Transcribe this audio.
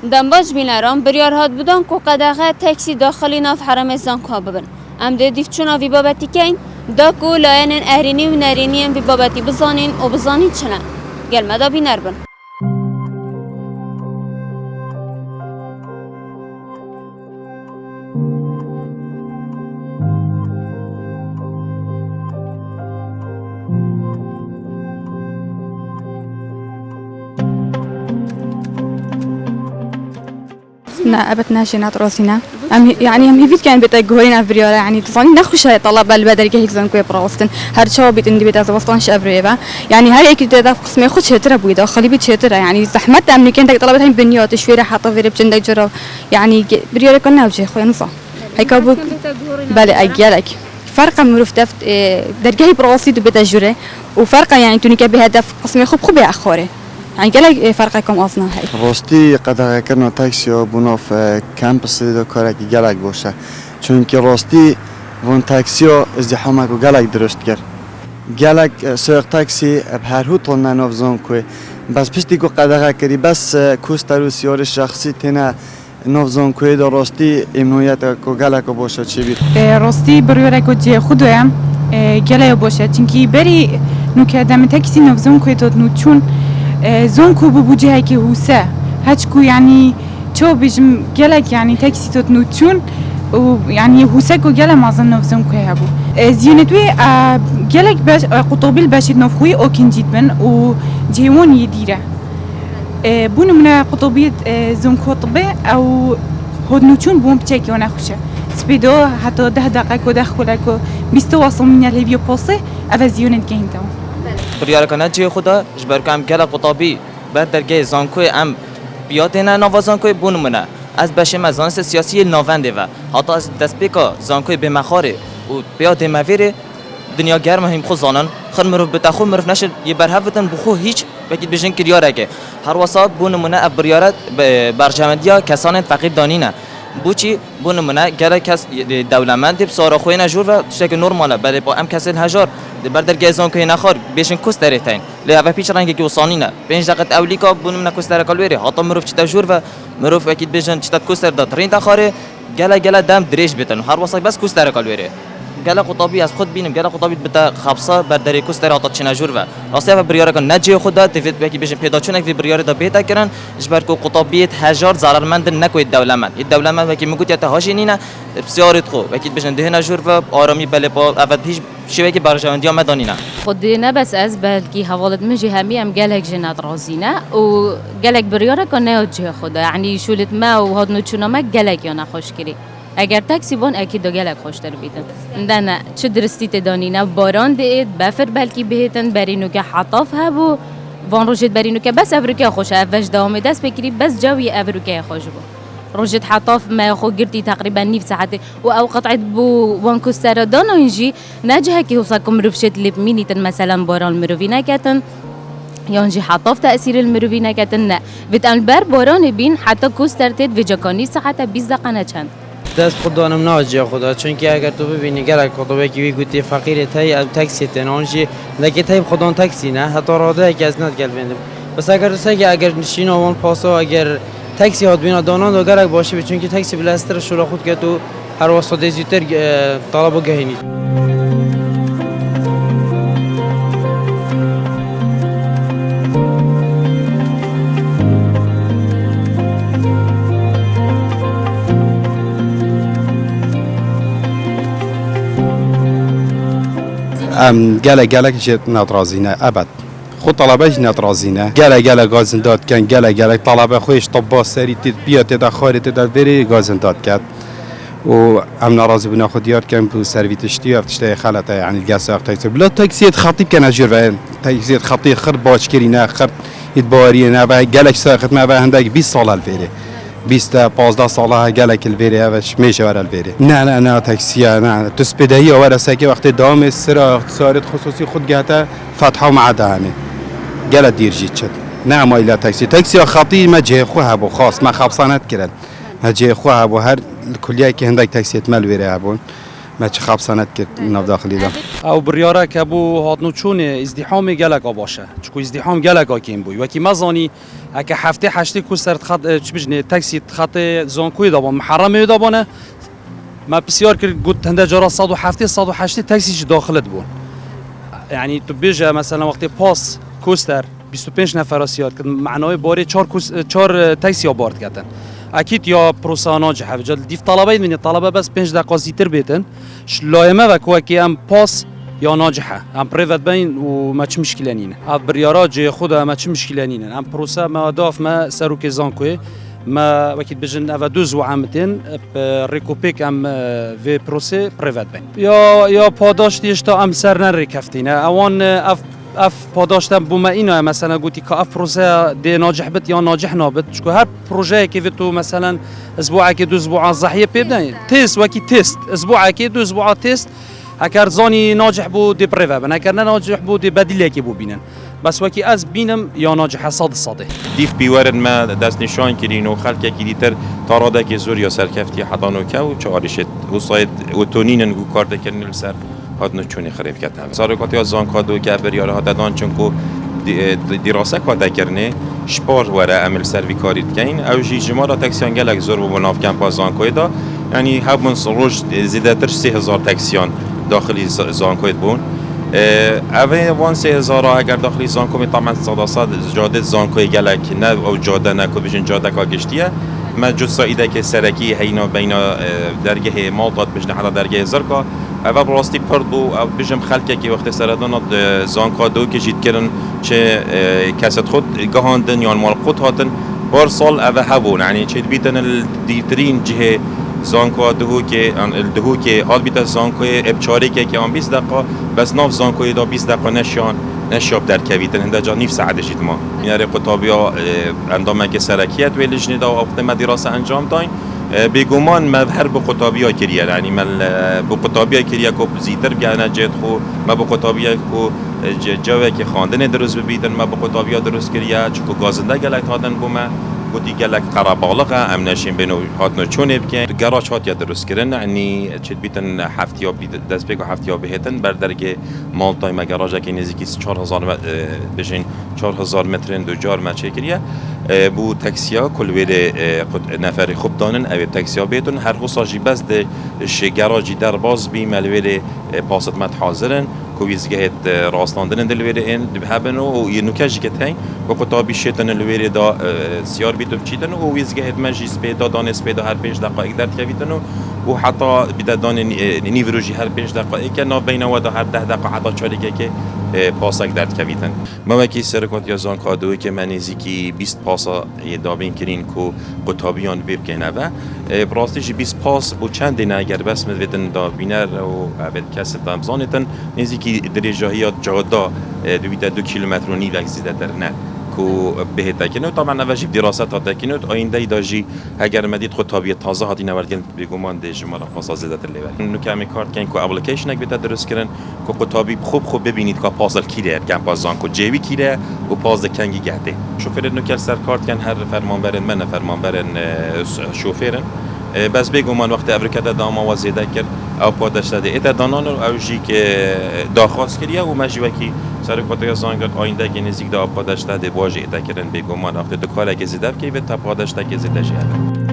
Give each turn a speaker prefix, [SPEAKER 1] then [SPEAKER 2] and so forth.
[SPEAKER 1] دنباج بینران بریار هات بودن که قدغه تاکسی داخلی ناف حرم زانکو ببن. ام ده دیفچونا وی بابتی کین دا کو لاینن اهرینی و نرینی وی بابتی بزانین و بزانین چنه. گل مدا بینر بن.
[SPEAKER 2] نا أبد ناشينات راسينا يعني هم هيفيد كان بتجهورين أفريقيا يعني تصاني نخش هاي طلاب البدري كهيك زين كوي براوستن هاد شو بيت إندي بيت أزوفتانش أفريقيا يعني هاي أكيد ده قسم ياخد شترة بويدا خلي بيت شترة يعني زحمة أمريكان تك طلبت هاي بنيات شوية حاطة في ربجن ده جرا يعني بريالة كنا وجه خويا نصا هاي كابوك بله أجيالك فرق مروف دفت درجة براوستي دو بتجرة وفرق يعني توني كبهدف قسم يخوب خوب أخوره يعني قال فرقكم أصلا هاي.
[SPEAKER 3] راستی قدر کردن تاکسی ها بناف کمپس دو کاری که گلک باشه. چون که راستی وان تاکسی ها ازدحام کو گلک درست کرد. گلک سوق تاکسی بهر هوت نناف زن کوی. بس پشتی کو قدر کردی بس کوستر و سیار شخصی تنه ناف زن کوی در راستی امنیت کو گلک باشه چی بید؟
[SPEAKER 4] راستی بریاره کو جه خودم گلک باشه. چونکی بری نکردم تاکسی ناف زن کوی داد نوچون زونكو بوجهه که هوسه هچكو يعني شو بيجم جلك يعني تاكسي تنوتشون ويعني هوسه كو جلا ما ظن زونكو هابو زينتوي جلك باش قطوبيل باش نفخوي او كن جدبن وجيمون يديره بونو من قطوبيه زونكو طبي او هدنوتشون بوم بتشكي وانا خوشه سبيدو حتى 10 دقائق ودخلكو بيستواصل من الهيفيو بوسي افازيونت جينتو
[SPEAKER 5] بریارکانه چی خدا جبر کم گل قطابی بعد درگه زانکوی ام بیاتنا نوا زانکوی بونمونه از بشه مزانس سیاسی ناونده و حتی از دست بیکا زانکوی به مخاره و بیات مویره دنیا گرم هم خود زانن خر مروف بتاخو مروف نشد یه برهفتن بخو هیچ بگید بجن کریاره که هر وسط بونمونه اب بریارت برجامدیا کسان فقیر دانینه بوچی بونمونه گل کس دولمند بسارا خوی نجور و تشک نرماله بله با ام کسل هجار بردر گزان که نخور بیشن کوستره تاین لیاوه پیش رنگی که وصانینه 5 دقیقه اولیکا بونمونه کوستره کالویره حتی مروف چتا جور و مروف اکید بیشن چتا کوستر داد رین تخاره گله دم دریج بیتن هر وسط بس کوستره کالویره گله قطابی از خود بینم گله قطابی بتا خبصه بردر کوستره حتی چنا جور و راستی و بریاره کن نجی خدا تفید بکی بیشن پیدا چونک وی بریاره دا بیتا کردن جبر کو قطابیت هزار ضررمند نکوید دولمند دولمند وکی میگوید تا هاشینینه بسیارت خو وکی بیشن دهنا جور و آرامی بله با اول پیش شوی که برجامندی آمد دانینا
[SPEAKER 1] خود نه بس از بلکی حوالت مجی همی هم گلک جنات رازینه و گلک بریاره کنه وجه خدا یعنی شولت ما و هاد نوچونا ما گلک یا نخوش کری اگر تاکسی بون اکید دو گلک خوشتر بیتن نه چه درستی تدانینا باران دید بفر بلکی بهتن برینو که حطاف هبو وان روجت برینو که بس افریقیا خوشه افش دوام دست بکری بس جوی افریقیا خوش بو روجت حطاف ما خو قرتي تقريبا نيف ساعات او قطعت بو وانكوستر دانو انجي نجه كي وصاكم رفشت لب مينيتن مثلا باران مروفينا كاتن يانجي حطاف تاثير المروفينا كاتن بتان بر باران بين حتى کوسترتت و جاکانی ساعت 20 دقیقه نچند
[SPEAKER 6] دست خودانم ناجی خدا چون که اگر تو ببینی گرک خدا که گویی فقیر تای از تاکسی تنانجی لکه تای خودان تاکسی نه حتی راده که از نت گل بنده بس اگر سگ اگر نشین اون پاسا اگر تاکسی هات بینا دانان و گرک باشه چون که تاکسی بلاستر شورا خود که تو هر واسطه زیتر طلبو گهینی
[SPEAKER 7] گله جت ناترازینه ابد خود طلبه ناترازینه گله گازن داد کن گله طلبه خویش طبا سری تید بیات تا خارت تا بری گازن داد کرد و ام ناراضی بنا خود یار کن بو سرویتشتی افتشته خلطه یعنی گساق تاکسی بلا تاکسیت خطیب کنه جور و تاکسیت خطی خر باج کرینه خر ادباری نه و گله ساخت ما و هندک 20 سال الفری 15 ساله گلک البری اوش میشه ور البری نه تاکسیه نه تو سپیدهی آور ساکی وقتی دام سر اختصارات خصوصی خود گهته فتحه و معده همه گله دیر جیت شد نه مایل تاکسی خطی ما جه خو هبو خاص ما خبصانت کردن جه خو هبو هر کلیه که هندک تاکسیت مل بره هبون ما چه خب سند کرد ناف داخلی دا
[SPEAKER 6] او بریاره که بو هاتنو چون ازدحام گلک باشه چون ازدحام گلک آکیم بوی وکی مزانی اگه هفته هشته کو سر خط چی بجنه تاکسی خط زانکوی دابان محرمه دابانه ما بسیار کرد گفت هنده جرا 107 108 تاکسی داخلت بون یعنی تو بیجه مثلا وقتی پاس کوستر 25 نفر سیاد کرد معنای باری 4 تاکسی بارد کردن اكيد يا بروسانا جحف ديف طلبات من الطلبه بس 5 دقائق زيتر بيتن شلايمه وكوكي ام باس يا ناجحه ام بريفت بين وما تش مشكله نين اب بريارات جي خدها ما تش مشكله نين ام بروسا ما داف ما سروكي زانكوي ما وكيد بجن اف دوز وعامتين ريكوبيك ام في بروسي بريفت بين يا پاداش ديشتا ام سرن ريكفتينا اوان اف پاداشتم بوما اینا مثلا گویی که اف پروژه دی ناجح بت یا ناجح نابت چون هر پروژه که تو مثلا اسبوعی که 2 اسبوع ضحیه پیبدن تست وکی تست اسبوعی که 2 اسبوع تست اگر زانی ناجح بود دی پریو بن اگر نه ناجح بود دی بدیلی که بو بینن بس وکی از بینم یا ناجح صاد
[SPEAKER 8] دیف بیورن ما دست نشان کردین و خلق کی دیتر تاراده که زور یا سرکفتی حدانو که و چارشت و صاید و تونینن گو کارت کردن سر هاتنو چونی خریب کردن سارکاتی از زانکادو که بریاره ها دادن چونکو دراسه کاده کرنه شپار وره عمل سروی کارید کین او جی جمارا تاکسیان گلک زور و بناف کمپا زانکوی دا یعنی همون روز زیده تر 3000 تاکسیان داخلی زانکوی بون اوه وان 3000 اگر داخلی زانکوی طبعا صد جاده زانکوی گلک نه او جاده نه که بجن جاده که گشتیه ما جز سایده که سرکی هینا بینا درگه مالطات بجن حدا درگه زرکا اول براستی پرد بو بجم خلکه که وقت سردان زانکادو که جید کردن چه کست خود گهاندن یا مال خود هاتن بار سال اول هبون یعنی چه بیتن الدیترین جه زانکادو که الدهو که حال بیت زانکوی ابچاری که آن 20 دقیقه بس ناف زانکوی دا 20 دقیقه نشاب در کویتن هنده جا نیف ساعت شید ما یعنی قطابیا اندامه که سرکیت و لجنی دا وقت ما دراسه انجام داین بگمان ما هر به قطابیا کریه یعنی من به قطابیا کریه که زیتر بیانه جد خو ما به قطابیا که جوه که خواندن درست ببیدن ما به قطابیا درست کریه چون گازنده گلک هاتن بومه گویی گلک قرابالغه ام نشین بینو هاتنو چونه بکن گراج هات یا درست کردن یعنی چت بیتن هفتیا دست بگو هفتیا بهتن بر درگه مالتای ما گراج که نزدیکی 4000 بجین 4000 متر دو جار ما چه کریه بو تاکسیا کل ویده نفر خوب دانن او تاکسیا بیتون هر خصاجی بس ده گراجی در باز بی ملویده پاست مت حاضرن کویزگهت راستاندن دلویره این بهبن و یه نکاجی که تای و قطابی شیطان الویره دا سیار بیتم چیدن و ویزگهت مجلس پیدا دانست پیدا هر 5 دقایق در کویتن و حتی بیدان نیوروجی هر 5 دقایق که نا بین و دا هر 10 دقیقه حتی چاریکه که پاسک در کویتن ما وکی سرکات یا زان کادوی که منیزی کی 20 پاسا دابین کرین کو قطابیان بیب کنه و براستیش 20 پاس بو چند نه اگر بس مدودن دا بینر و اول کس تامزانتن نزدیکی درجهیات جادا 2 کیلومتر و نیو زیاده در نه کو بهتر کنه طبعا اوجی دراسات ها تکنه آینده داجی اگر مدید خود تابیه تازه هاتی نورگن بگمان ده جمال پاسا زیاده تر لیبر نو کمی کارت کن کو اپلیکیشن اگه بیت درست کردن کو قطابی خوب ببینید که پازل کیره کم پازان کو جیوی کیره و پاز کنگی گهده شوفر نو کل سر کارت کن هر فرمانبرن من فرمانبرن شوفرن بس بگمان وقت افریقا دام آوازیده کرد او پاداش داده ایت دانان او جی که داخواست کردیه و مجبوری سر کاتیا زانگرد آینده که نزدیک دا پاداش داده واژه ایت کردن بگمان وقت دو کار که زیده که به تا پاداش تا که زیده شه